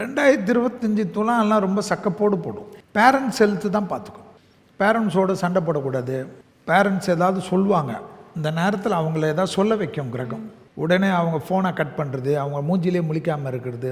2025 துலாம் எல்லாம் ரொம்ப சக்கப்போடு போடும். பேரண்ட்ஸ் ஹெல்த்து தான் பார்த்துக்கும். பேரண்ட்ஸோடு சண்டை போடக்கூடாது. பேரண்ட்ஸ் ஏதாவது சொல்லுவாங்க, இந்த நேரத்தில் அவங்கள ஏதாவது சொல்ல வைக்கும் கிரகம். உடனே அவங்க ஃபோனை கட் பண்ணுறது, அவங்க மூஞ்சிலே முழிக்காமல் இருக்கிறது,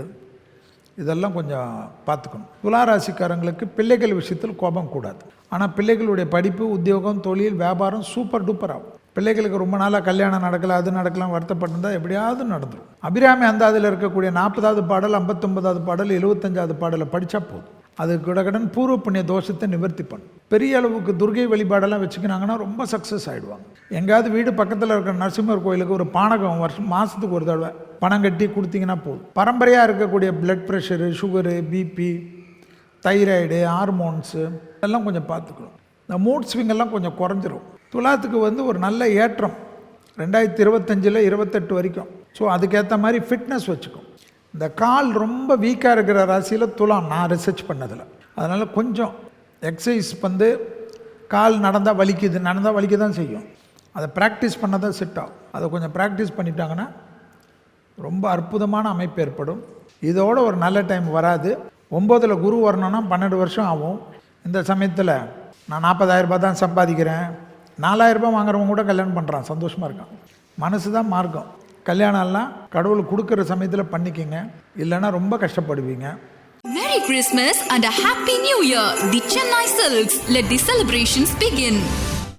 இதெல்லாம் கொஞ்சம் பார்த்துக்கணும். துளாராசிக்காரங்களுக்கு பிள்ளைகள் விஷயத்தில் கோபம் கூடாது. ஆனால் பிள்ளைகளுடைய படிப்பு, உத்தியோகம், தொழில், வியாபாரம் சூப்பர் டூப்பர் ஆகும். பிள்ளைகளுக்கு ரொம்ப நாளாக கல்யாணம் நடக்கலை, அது நடக்கலாம், வருத்தப்பட்டிருந்தால் எப்படியாவது நடந்துடும். அபிராமி அந்தாதில் இருக்கக்கூடிய 40வது பாடல், 59வது பாடல், 75வது பாடலை படித்தா போதும். அது கடகடன் பூர்வ புண்ணிய தோஷத்தை நிவர்த்தி பண்ணும். பெரிய அளவுக்கு துர்கை வழிபாடெல்லாம் வச்சுக்கினாங்கன்னா ரொம்ப சக்ஸஸ் ஆகிடுவாங்க. எங்கேயாவது வீடு பக்கத்தில் இருக்கிற நரசிம்மர் கோயிலுக்கு ஒரு பானகம் மாதத்துக்கு ஒரு தடவை பணம் கட்டி கொடுத்தீங்கன்னா போதும். பரம்பரையாக இருக்கக்கூடிய blood pressure, sugar, BP, thyroid, hormones இதெல்லாம் கொஞ்சம் பார்த்துக்கணும். இந்த மூட் ஸ்விங்கெல்லாம் கொஞ்சம் குறைஞ்சிரும். துலாத்துக்கு ஒரு நல்ல ஏற்றம் 2025 28 வரைக்கும். ஸோ அதுக்கேற்ற மாதிரி ஃபிட்னஸ் வச்சுக்கும். இந்த கால் ரொம்ப வீக்காக இருக்கிற ராசியில் துலாம், நான் ரிசர்ச் பண்ணதில். அதனால் கொஞ்சம் எக்ஸசைஸ் கால் நடந்தால் வலிக்க தான் செய்யும். அதை ப்ராக்டிஸ் பண்ண தான் செட் ஆகும். அதை கொஞ்சம் ப்ராக்டிஸ் பண்ணிட்டாங்கன்னா ரொம்ப அற்புதமான அமைப்பு ஏற்படும். இதோட ஒரு நல்ல டைம் வராது. 9ல் குரு வரணும்னா 12 வருஷம் ஆகும். இந்த சமயத்தில் நான் 40,000 ரூபாய் தான் சம்பாதிக்கிறேன், 4,000 ரூபாய் வாங்குறவங்க கூட கல்யாணம் பண்ணுறான், சந்தோஷமாக இருக்கான். மனசு தான் மார்க்கம். கல்யாணம்லாம் கடவுள் கொடுக்குற சமயத்தில் பண்ணிக்கிங்க, இல்லைன்னா ரொம்ப கஷ்டப்படுவீங்க. Merry Christmas and a Happy New Year! The Chennai Silks, let the celebrations begin.